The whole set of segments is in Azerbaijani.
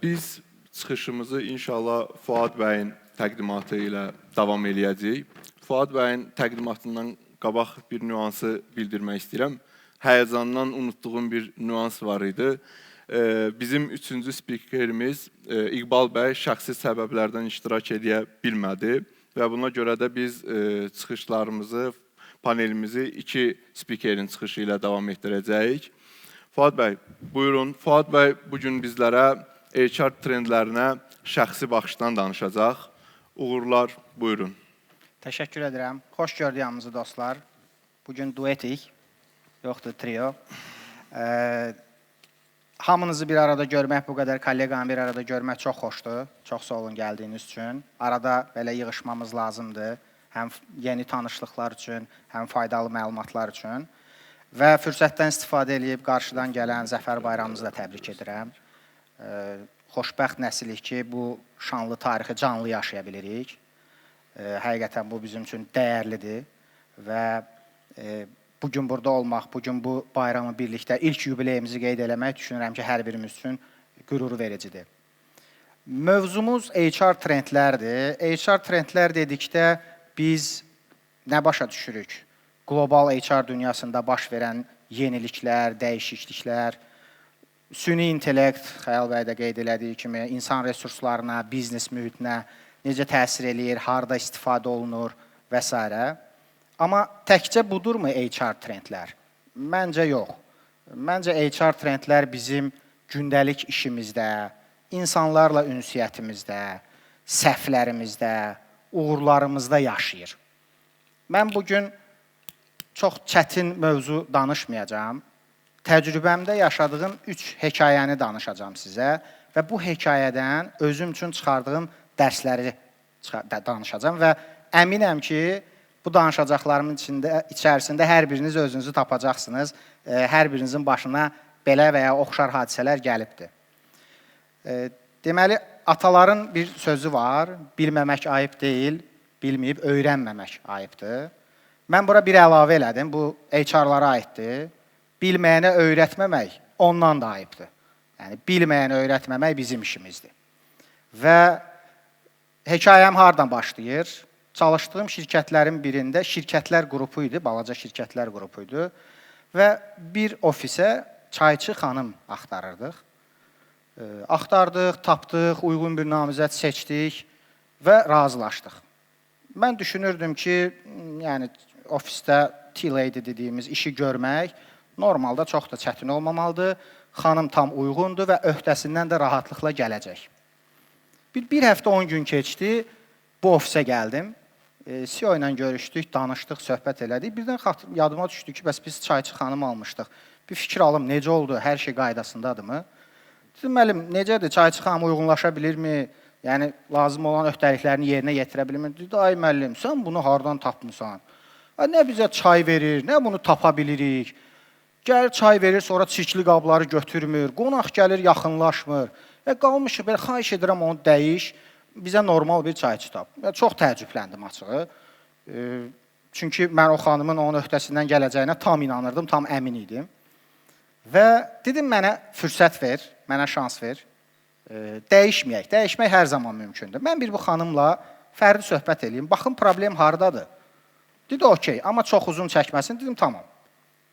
Biz çıxışımızı inşallah Fuad bəyin təqdimatı ilə davam eləyəcəyik. Fuad bəyin təqdimatından qabaq bir nüansı bildirmək istəyirəm. Həyəcandan unutduğum bir nüans var idi. Bizim üçüncü spikerimiz İqbal bəy şəxsi səbəblərdən iştirak edə bilmədi və buna görə də biz çıxışlarımızı, panelimizi iki spikerin çıxışı ilə davam etdirəcəyik. Fuad bəy, buyurun. Fuad bəy bugün bizlərə HR trendlərinə şəxsi baxışdan danışacaq. Uğurlar, buyurun. Təşəkkür edirəm. Xoş gördüyünüzü dostlar. Bugün duetik, yoxdur trio. Hamınızı bir arada görmək, bu qədər kolleqanı bir arada görmək çox xoşdur. Çox sağ olun gəldiyiniz üçün. Arada belə yığışmamız lazımdır. Həm yeni tanışlıqlar üçün, həm faydalı məlumatlar üçün. Və fürsətdən istifadə edib qarşıdan gələn Zəfər bayramımızı da təbrik edirəm. Xoşbəxt nəsilik ki, bu şanlı tarixi canlı yaşaya bilirik. Həqiqətən bu bizim üçün dəyərlidir və bugün burada olmaq, bugün bu bayramı birlikdə ilk yubileyimizi qeyd eləmək düşünürəm ki, hər birimiz üçün qürur vericidir. Mövzumuz HR trendlərdir. HR trendlər dedikdə biz nə başa düşürük? Qlobal HR dünyasında baş verən yeniliklər, dəyişikliklər, süni intellekt, Xəyal bəy də qeyd elədiyi kimi, insan resurslarına, biznes mühitinə necə təsir eləyir, harada istifadə olunur və s. Amma təkcə budurmu HR trendlər? Məncə yox. Məncə HR trendlər bizim gündəlik işimizdə, insanlarla ünsiyyətimizdə, səhvlərimizdə, uğurlarımızda yaşayır. Mən bugün çox çətin mövzu danışmayacağam. Təcrübəmdə yaşadığım 3 hekayəni danışacağam sizə və bu hekayədən özüm üçün çıxardığım dərsləri danışacağam və əminəm ki, bu danışacaqlarımın içərisində hər biriniz özünüzü tapacaqsınız. Hər birinizin başına belə və ya oxşar hadisələr gəlibdir. Deməli, ataların bir sözü var, bilməmək ayıb deyil, bilməyib öyrənməmək ayıbdır. Mən bura bir əlavə elədim, bu HR-lara aiddir. Bilməyənə öyrətməmək ondan da ayıbdır. Yəni, bilməyənə öyrətməmək bizim işimizdir. Və hekayəm hardan başlayır? Çalışdığım şirkətlərin birində şirkətlər qrupu idi, balaca şirkətlər qrupu idi və bir ofisə çayçı xanım axtarırdıq. Axtardıq, tapdıq, uyğun bir namizəd seçdik və razılaşdıq. Mən düşünürdüm ki, yəni ofisdə T-lady dediyimiz işi görmək normalda çox da çətin olmamalıdır. Xanım tam uyğundur və öhdəsindən də rahatlıqla gələcək. Bir həftə 10 gün keçdi, bu ofisə gəldim. CEO ilə görüşdük, danışdıq, söhbət elədik. Birdən yadıma düşdü ki, bəs biz çayçı xanım almışdıq. Bir fikir alım, necə oldu, hər şey qaydasındadırmı? Dedim, müəllim, necədir, çayçı xanım uyğunlaşa bilirmi? Yəni, lazım olan öhdəliklərini yerinə yetirə bilirmi? Dedi, ay müəllim, sən bunu hardan tapmısan? Nə bizə çay verir, nə bunu tapa bilirik? Gəlir çay verir, sonra çirkli qabları götürmür, qonaq gəlir, yaxınlaşmır. Qalmışıq, belə xahiş edirəm onu dəyiş, bizə normal bir çayçı tap. Çox təəccübləndim açığı. Çünki mən o xanımın onun öhdəsindən gələcəyinə tam inanırdım, tam əmin idim. Və dedim, mənə fürsət ver, mənə şans ver. Dəyişməyək, dəyişmək hər zaman mümkündür. Mən bir bu xanımla fərdi söhbət edeyim, baxın problem haradadır. Dedi, okey, amma çox uzun çəkməsin, dedim, tamam.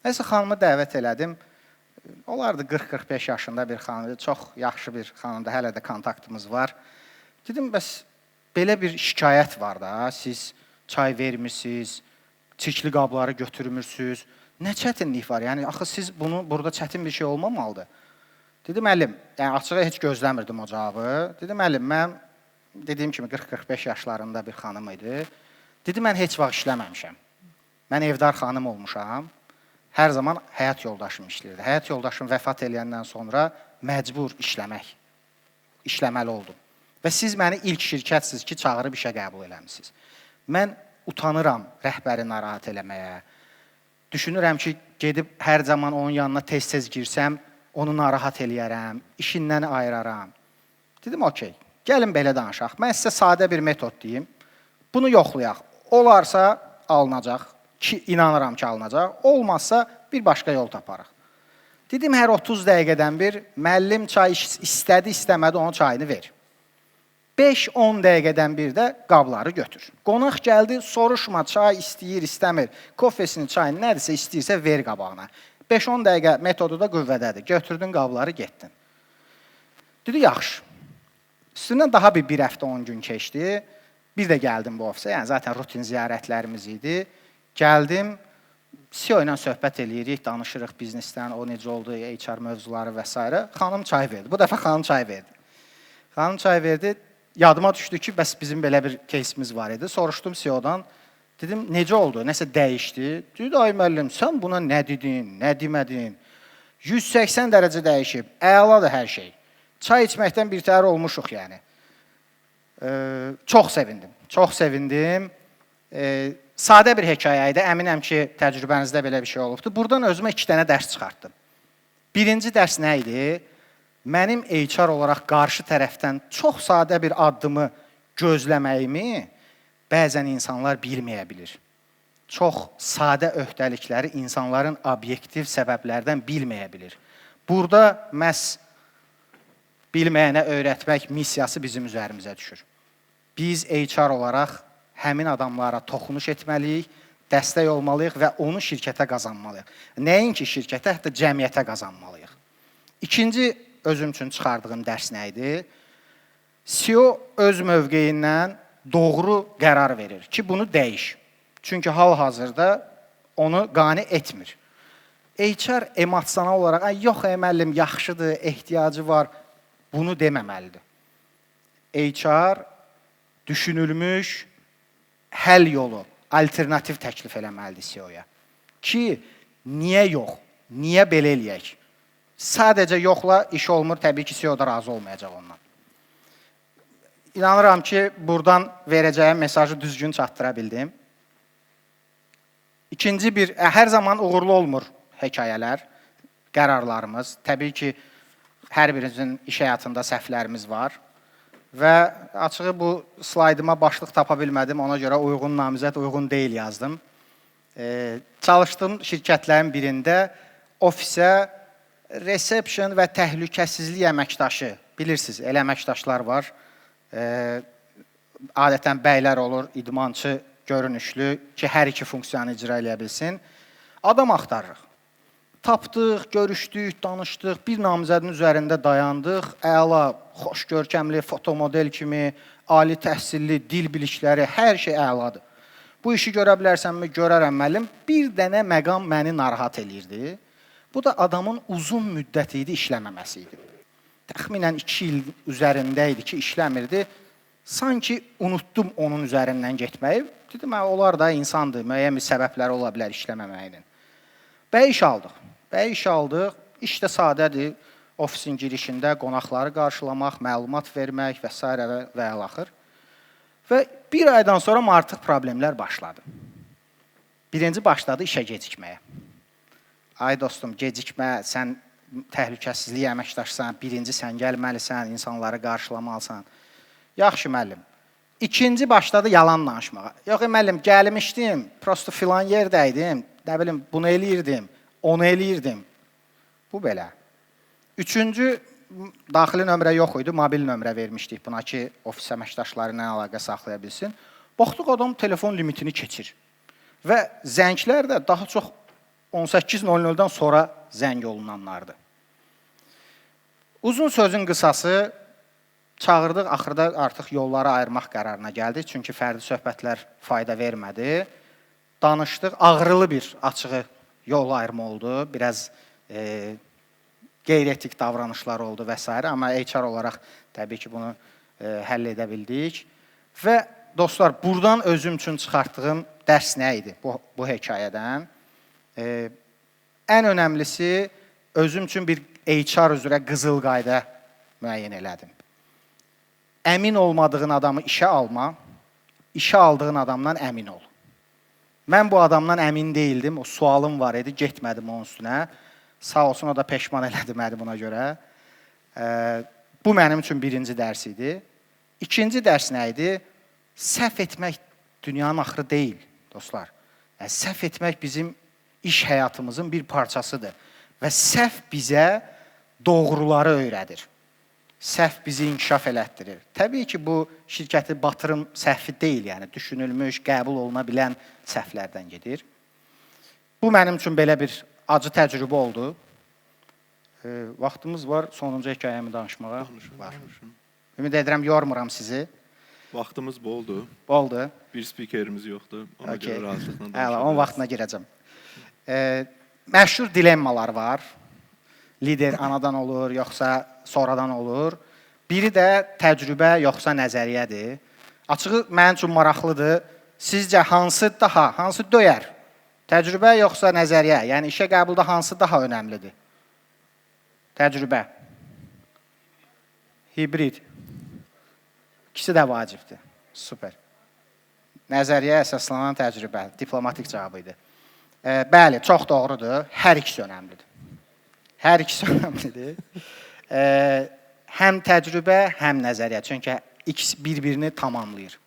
Nəsə xanımı dəvət elədim. Olardı 40-45 yaşında bir xanımdır, çox yaxşı bir xanımdır, hələ də kontaktımız var. Dedim, bəs belə bir şikayət var da, siz çay vermirsiniz, çirkli qabları götürmürsünüz. Nə çətinlik var? Yəni, axı siz bunu, burada çətin bir şey olmamalıdır. Dedim, müəllim, yəni açığı heç gözləmirdim o cavabı. Dedim, müəllim, mən dediyim kimi 40-45 yaşlarında bir xanım idi. Dedim, mən heç vaxt işləməmişəm. Mən evdar xanım olmuşam. Hər zaman həyat yoldaşım işləyirdi. Həyat yoldaşım vəfat eləyəndən sonra məcbur işləməli oldum. Və siz məni ilk şirkətsiniz ki, çağırıb işə qəbul eləmişsiniz. Mən utanıram rəhbəri narahat eləməyə. Düşünürəm ki, gedib hər zaman onun yanına tez-tez girsəm, onu narahat eləyərəm, işindən ayıraram. Dedim, okey, gəlin belə danışaq. Mən sizə sadə bir metod deyim. Bunu yoxlayaq. Olarsa alınacaq, ki, inanıram ki, alınacaq. Olmazsa bir başqa yol taparıq. Dedim, hər 30 dəqiqədən bir müəllim çay istədi, istəmədi, onun çayını ver. 5-10 dəqiqədən bir də qabları götür. Qonaq gəldi, soruşma, çay istəyir, istəmir. Kofesini, çayını, nədirsə istəyirsə ver qabağına. 5-10 dəqiqə metodu da qüvvədədir. Götürdün qabları, getdin. Dedi, yaxşı. Üstündən daha bir həftə 10 gün keçdi. Bir də gəldim bu ofisə. Yəni, zaten rutin ziyarətlərimiz idi. Gəldim, CEO ilə söhbət eləyirik, danışırıq biznesdən, o necə oldu, HR mövzuları və s. Xanım çay verdi. Bu dəfə xanım çay verdi. Xanım çay verdi. Yadıma düşdü ki, bəs bizim belə bir keysimiz var idi. Soruşdum CEO-dan. Dedim, necə oldu, nəsə dəyişdi? Dedi, ay müəllim, sən buna nə dedin, nə demədin? 180 dərəcə dəyişib, əladır hər şey. Çay içməkdən birtəhər olmuşuq yəni. Çox sevindim, çox sevindim. Sadə bir hekayə idi, əminəm ki, təcrübənizdə belə bir şey olubdur. Buradan özümə 2 dənə dərs çıxartdım. Birinci dərs nə idi? Mənim HR olaraq qarşı tərəfdən çox sadə bir addımı gözləməyimi bəzən insanlar bilməyə bilir. Çox sadə öhdəlikləri insanların obyektiv səbəblərdən bilməyə bilir. Burada məhz bilməyənə öyrətmək missiyası bizim üzərimizə düşür. Biz HR olaraq həmin adamlara toxunuş etməliyik, dəstək olmalıyıq və onu şirkətə qazanmalıyıq. Nəinki şirkətə, hətta cəmiyyətə qazanmalıyıq. İkinci özüm üçün çıxardığım dərs nə idi? CEO öz mövqeyindən doğru qərar verir ki, bunu dəyiş. Çünki hal-hazırda onu qane etmir. HR emosional olaraq, yox müəllim, yaxşıdır, ehtiyacı var, bunu deməməlidir. HR düşünülmüş həll yolu, alternativ təklif eləməlidir CEO-ya. Ki, niyə yox, niyə belə eləyək? Sadəcə yoxla iş olmur, təbii ki, CEO da razı olmayacaq ondan. İnanıram ki, buradan verəcəyim mesajı düzgün çatdıra bildim. İkinci bir, hər zaman uğurlu olmur hekayələr, qərarlarımız. Təbii ki, hər birimizin iş həyatında səhvlərimiz var. Və açığı bu slaydıma başlıq tapa bilmədim, ona görə uyğun namizəd, uyğun deyil yazdım. Çalışdığım şirkətlərin birində ofisə reception və təhlükəsizlik əməkdaşı, bilirsiniz, elə əməkdaşlar var. Adətən bəylər olur, idmançı, görünüşlü ki, hər iki funksiyanı icra eləyə bilsin. Adam axtarırıq. Tapdıq, görüşdük, danışdıq, bir namizədin üzərində dayandıq. Əla, xoş görkəmli, fotomodel kimi, ali təhsilli, dil bilikləri, hər şey əladır. Bu işi görə bilərsənmi? Görərəm müəllim. Bir dənə məqam məni narahat eləyirdi. Bu da adamın uzun müddət idi işləməməsi idi. Təxminən 2 il üzərində idi ki, işləmirdi. Sanki unutdum onun üzərindən getməyi. Dedim, onlar da insandır, müəyyən bir səbəbləri ola bilər işləməməyinin. Bəy iş aldıq. Bəy iş aldıq. İş də sadədir. Ofisin girişində qonaqları qarşılamaq, məlumat vermək və s. və əlaxır. Və bir aydan sonra artıq problemlər başladı. Birinci başladı işə gecikməyə. Ay dostum, gecikmə, sən təhlükəsizlik əməkdaşsan, birinci sən gəlməlisən, insanları qarşılamalısan. Yaxşı müəllim. İkinci başladı yalan danışmağa. Yox müəllim, gəlmişdim, prosto filan yerdəydim, nə bilim, bunu eləyirdim, onu eləyirdim. Bu belə. Üçüncü, daxili nömrə yox idi, mobil nömrə vermişdik buna ki, ofis əməkdaşları ilə əlaqə saxlaya bilsin. Baxdıq, adam telefon limitini keçir. Və zənglər də daha çox 18:00-dan sonra zəng olunanlardır. Uzun sözün qısası, çağırdıq, axırda artıq yolları ayırmaq qərarına gəldik. Çünki fərdi söhbətlər fayda vermədi. Danışdıq, ağrılı bir açığı yol ayrımı oldu. Biraz qeyri-etik davranışlar oldu və s. Amma HR olaraq təbii ki, bunu həll edə bildik. Və dostlar, buradan özüm üçün çıxartdığım dərs nə idi bu hekayədən? Ən önəmlisi, özüm üçün bir HR üzrə qızıl qayda müəyyən elədim. Əmin olmadığın adamı işə alma, işə aldığın adamdan əmin ol. Mən bu adamdan əmin deyildim, o sualım var idi, getmədim onun üstünə. Sağ olsun, o da peşman elədi məni buna görə. Bu mənim üçün birinci dərs idi. İkinci dərs nə idi? Səhv etmək dünyanın axırı deyil, dostlar. Səhv etmək bizim iş həyatımızın bir parçasıdır. və səhv bizə doğruları öyrədir. Səhv bizi inkişaf elətdirir. Təbii ki, bu şirkəti batırım səhvi deyil, yəni düşünülmüş, qəbul oluna bilən səhvlərdən gedir. Bu mənim üçün belə bir acı təcrübə oldu. Vaxtımız var, sonuncu hekayəmi danışmağa. Var. Ümid edirəm, yormuram sizi. Vaxtımız boldur. Oldu. Bir spikerimiz yoxdur. Ona görə razılıqla danışa Hələ, onun bilərik. vaxtına girəcəm. Məşhur dilemmalar var. Lider anadan olur, yoxsa sonradan olur. Biri də təcrübə, yoxsa nəzəriyyədir. Açığı mənim üçün maraqlıdır. Sizcə hansı döyər? Təcrübə, yoxsa nəzəriyyə? Yəni işə qəbulda hansı daha önəmlidir? Təcrübə. Hibrid. İkisi də vacibdir. Super. Nəzəriyyə əsaslanan təcrübə. Diplomatik cavabı idi. Bəli, çox doğrudur. Hər ikisi önəmlidir. Hər ikisi önəmlidir. Həm təcrübə, həm nəzəriyyə. Çünki ikisi bir-birini tamamlayır.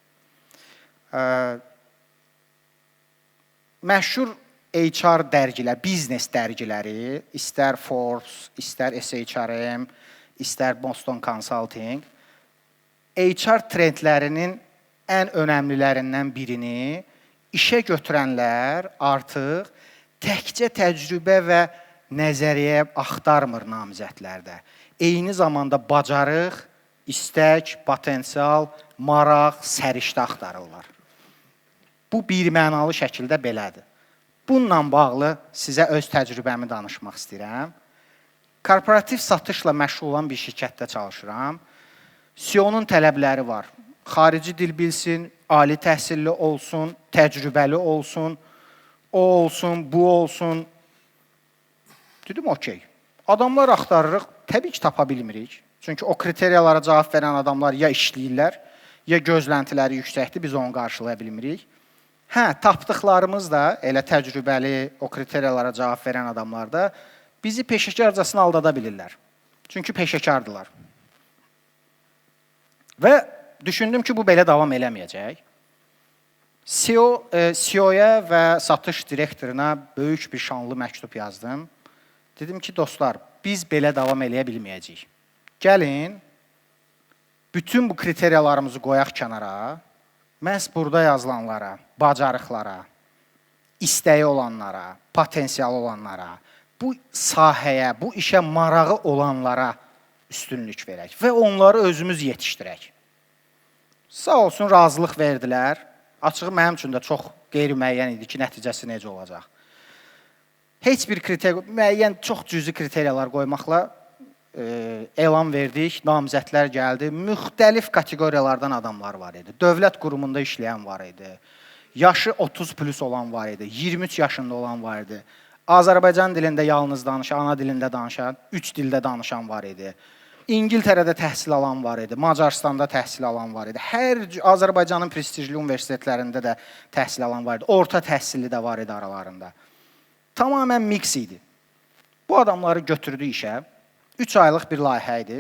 Məşhur HR dərgilər, biznes dərgiləri, istər Forbes, istər SHRM, istər Boston Consulting, HR trendlərinin ən önəmlilərindən birini işə götürənlər artıq təkcə təcrübə və nəzəriyyə axtarmır namizədlərdə. Eyni zamanda bacarıq, istək, potensial, maraq, səriştə axtarırlar. Bu birmənalı şəkildə belədir. Bununla bağlı sizə öz təcrübəmi danışmaq istəyirəm. Korporativ satışla məşğul olan bir şirkətdə çalışıram. CEO-nun tələbləri var. Xarici dil bilsin, ali təhsilli olsun, təcrübəli olsun, o olsun, bu olsun. Dedim, okey. Adamlar axtarırıq, təbii ki, tapa bilmirik. Çünki o kriteriyalara cavab verən adamlar ya işləyirlər, ya gözləntiləri yüksəkdir, biz onu qarşılaya bilmirik. Tapdıqlarımız da, elə təcrübəli, o kriteriyalara cavab verən adamlar da bizi peşəkarcasına aldada bilirlər. Çünki peşəkardırlar. Və düşündüm ki, bu belə davam eləməyəcək. CEO-ya və satış direktoruna böyük bir şanlı məktub yazdım. Dedim ki, dostlar, biz belə davam eləyə bilməyəcəyik. Gəlin, bütün bu kriteriyalarımızı qoyaq kənara, məhz burada yazılanlara, bacarıqlara, istəyi olanlara, potensial olanlara, bu sahəyə, bu işə marağı olanlara üstünlük verək və onları özümüz yetişdirək. Sağ olsun, razılıq verdilər. Açığı mənim üçün də çox qeyri-müəyyən idi ki, nəticəsi necə olacaq. Heç bir müəyyən, çox cüzi kriteriyalar qoymaqla elan verdik, namizədlər gəldi. Müxtəlif kateqoriyalardan adamlar var idi. Dövlət qurumunda işləyən var idi. Yaşı 30 plus olan var idi. 23 yaşında olan var idi. Azərbaycan dilində yalnız danışan, ana dilində danışan, 3 dildə danışan var idi. İngiltərədə təhsil alan var idi. Macaristanda təhsil alan var idi. Hər Azərbaycanın prestijli universitetlərində də təhsil alan var idi. Orta təhsilli də var idi aralarında. Tamamilə mix idi. Bu adamları götürdü işə. 3 aylıq bir layihə idi.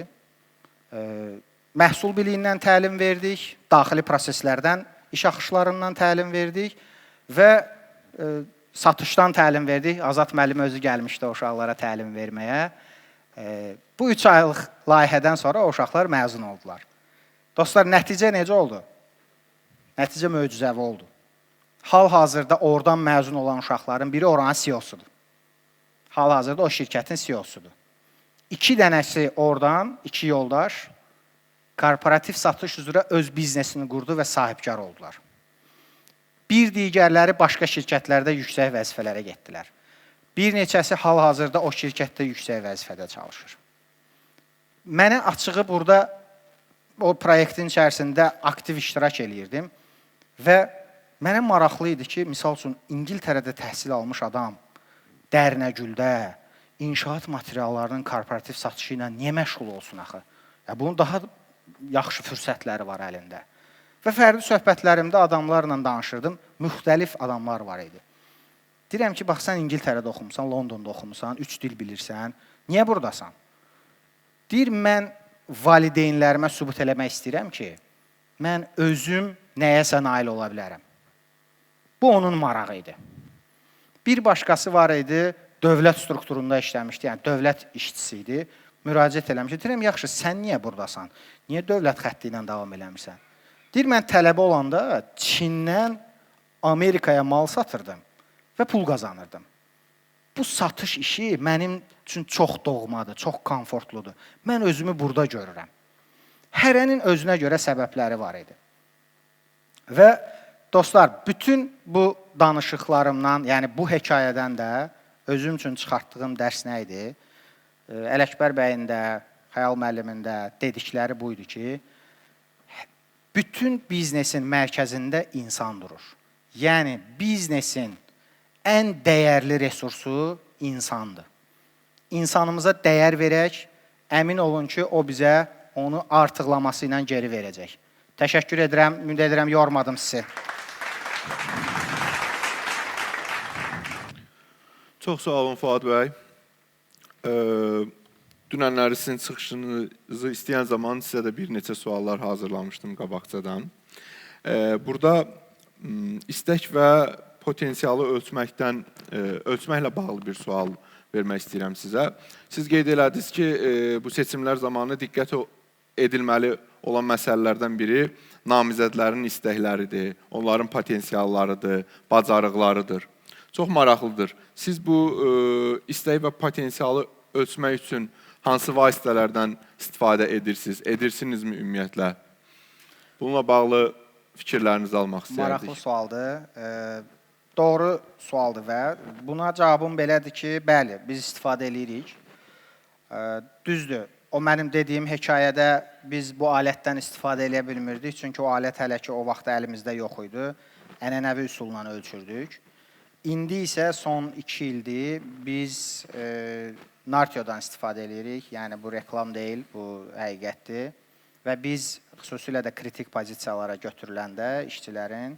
Məhsul biliyindən təlim verdik, daxili proseslərdən, iş axışlarından təlim verdik və satışdan təlim verdik. Azad müəllim özü gəlmişdi o uşaqlara təlim verməyə. Bu 3 aylıq layihədən sonra o uşaqlar məzun oldular. Dostlar, nəticə necə oldu? Nəticə möcüzəvi oldu. Hal-hazırda oradan məzun olan uşaqların biri oranın CEO-sudur. Hal-hazırda o şirkətin CEO-sudur. 2 dənəsi oradan, 2 yoldaş, korporativ satış üzrə öz biznesini qurdu və sahibkar oldular. Bir digərləri başqa şirkətlərdə yüksək vəzifələrə getdilər. Bir neçəsi hal-hazırda o şirkətdə yüksək vəzifədə çalışır. Mənə açığı burada o proyektin içərisində aktiv iştirak eləyirdim və mənə maraqlı idi ki, misal üçün, İngiltərədə təhsil almış adam Dərnəgüldə inşaat materiallarının korporativ satışı ilə niyə məşğul olsun axı? Bunun daha yaxşı fürsətləri var əlində. Və fərdi söhbətlərimdə adamlarla danışırdım, müxtəlif adamlar var idi. Deyirəm ki, bax, sən İngiltərədə oxumusan, Londonda oxumusan, 3 dil bilirsən, niyə buradasan? Deyir, mən valideynlərimə sübut eləmək istəyirəm ki, mən özüm nəyəsə nail ola bilərəm. Bu onun marağı idi. Bir başqası var idi, dövlət strukturunda işləmişdi, yəni dövlət işçisi idi. Müraciət eləmişdi. Deyirəm, yaxşı, sən niyə buradasan? Niyə dövlət xətti ilə davam eləmirsən? Deyir, mən tələbə olanda Çindən Amerikaya mal satırdım və pul qazanırdım. Bu satış işi mənim üçün çox doğmadır, çox komfortludur. Mən özümü burada görürəm. Hərənin özünə görə səbəbləri var idi. Və dostlar, bütün bu danışıqlarımdan, yəni bu hekayədən də özüm üçün çıxartdığım dərs nə idi? Ələkbər bəyin də, Xəyal müəllimin də dedikləri buydu ki, bütün biznesin mərkəzində insan durur. Yəni, biznesin ən dəyərli resursu insandır. İnsanımıza dəyər verək, əmin olun ki, o bizə onu artıqlaması ilə geri verəcək. Təşəkkür edirəm, ümid edirəm, yormadım sizi. Çox sağ olun Fuad bəy. Dünənləri sizin çıxışınızı istəyən zaman sizə də bir neçə suallar hazırlamışdım qabaqcadan. Burada istək və potensialı ölçməklə bağlı bir sual vermək istəyirəm sizə. Siz qeyd elədiniz ki, bu seçimlər zamanı diqqət edilməli olan məsələlərdən biri namizədlərin istəkləridir, onların potensiallarıdır, bacarıqlarıdır. Çox maraqlıdır. Siz bu istək və potensialı ölçmək üçün hansı vasitələrdən istifadə edirsiniz? Edirsinizmi ümumiyyətlə? Bununla bağlı fikirlərinizi almaq istəyərdik. Maraqlı sualdır. Doğru sualdır və buna cavabım belədir ki, bəli, biz istifadə edirik. Düzdür, o mənim dediyim hekayədə biz bu alətdən istifadə edə bilmirdik, çünki o alət hələ ki o vaxt əlimizdə yox idi. Ənənəvi üsulla ölçürdük. İndi isə son 2 ildir biz Nartiodan istifadə edirik. Yəni, bu reklam deyil, bu həqiqətdir. Və biz xüsusilə də kritik pozisiyalara götürüləndə işçilərin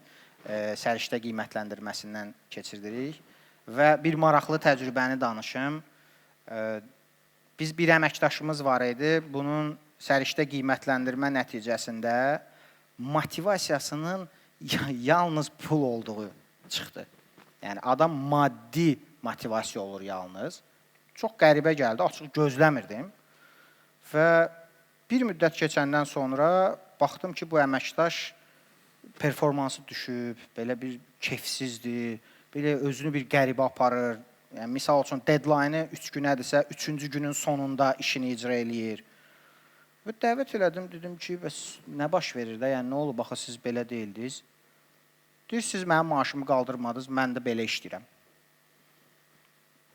səriştə qiymətləndirməsindən keçirdirik. Və bir maraqlı təcrübəni danışım. Biz bir əməkdaşımız var idi. Bunun səriştə qiymətləndirmə nəticəsində motivasiyasının yalnız pul olduğu çıxdı. Yəni, adam maddi motivasiya olur yalnız. Çox qəribə gəldi, açıq gözləmirdim. Və bir müddət keçəndən sonra baxdım ki, bu əməkdaş performansı düşüb, belə bir keyfsizdir, belə özünü bir qəribə aparır. Yəni, misal üçün, deadline-ı 3 günədirsə, 3-cü günün sonunda işini icra eləyir. Və dəvət elədim, dedim ki, bəs nə baş verir də, yəni nə olub, baxı, siz belə deyildiniz. Deyir, siz mənim maaşımı qaldırmadınız, mən də belə işləyirəm.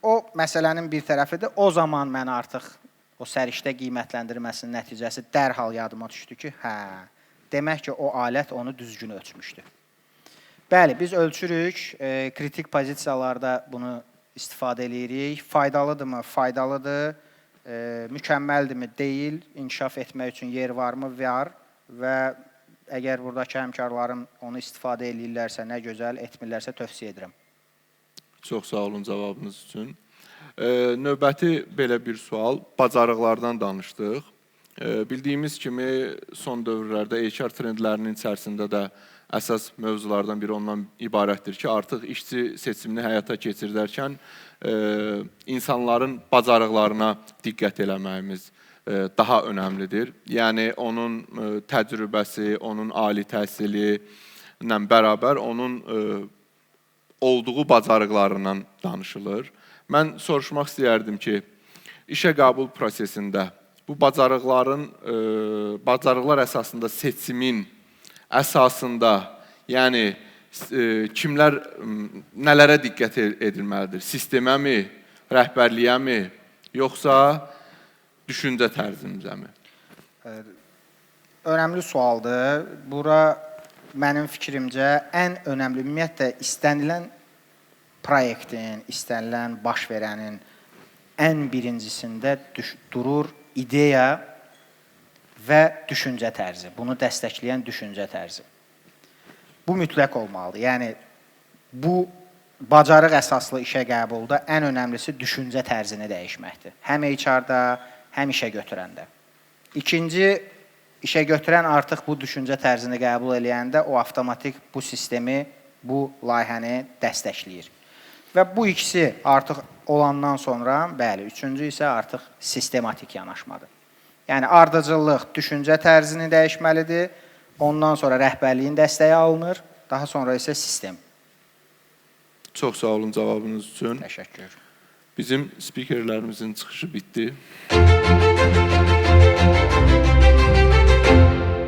O məsələnin bir tərəfidir. O zaman mən artıq o səriştə qiymətləndirməsinin nəticəsi dərhal yadıma düşdü ki, demək ki, o alət onu düzgün ölçmüşdü. Bəli, biz ölçürük, kritik pozisiyalarda bunu istifadə edirik. Faydalıdırmı? Faydalıdır. Mükəmməldirmi? Deyil. İnkişaf etmək üçün yer varmı? Var. Və əgər buradakı həmkarlarım onu istifadə edirlərsə, nə gözəl, etmirlərsə tövsiyə edirəm. Çox sağ olun cavabınız üçün. Növbəti belə bir sual, bacarıqlardan danışdıq. Bildiyimiz kimi, son dövrlərdə HR trendlərinin içərisində də əsas mövzulardan biri ondan ibarətdir ki, artıq işçi seçimini həyata keçirdərkən insanların bacarıqlarına diqqət eləməyimiz daha önəmlidir. Yəni, onun təcrübəsi, onun ali təhsili ilə bərabər onun olduğu bacarıqlarından danışılır. Mən soruşmaq istəyərdim ki, işə qəbul prosesində bu bacarıqlar əsasında seçimin əsasında, yəni kimlər nələrə diqqət edilməlidir? Sisteməmi, rəhbərliyəmi, yoxsa düşüncə tərzimizəmi? Önəmli sualdır. Bura mənim fikrimcə ən önəmli, ümumiyyətlə istənilən proyektin, istənilən baş verənin ən birincisində durur ideya və düşüncə tərzi. Bunu dəstəkləyən düşüncə tərzi. Bu mütləq olmalıdır. Yəni, bu bacarıq əsaslı işə qəbulda ən önəmlisi düşüncə tərzini dəyişməkdir. Həm HR-da, həm işə götürəndə. İkinci, işə götürən artıq bu düşüncə tərzini qəbul eləyəndə o avtomatik bu sistemi, bu layihəni dəstəkləyir. Və bu ikisi artıq olandan sonra, bəli, üçüncü isə artıq sistematik yanaşmadır. Yəni ardıcıllıq düşüncə tərzini dəyişməlidir. Ondan sonra rəhbərliyin dəstəyi alınır, daha sonra isə sistem. Çox sağ olun cavabınız üçün. Təşəkkür. Bizim spikerlərimizin çıxışı bitdi.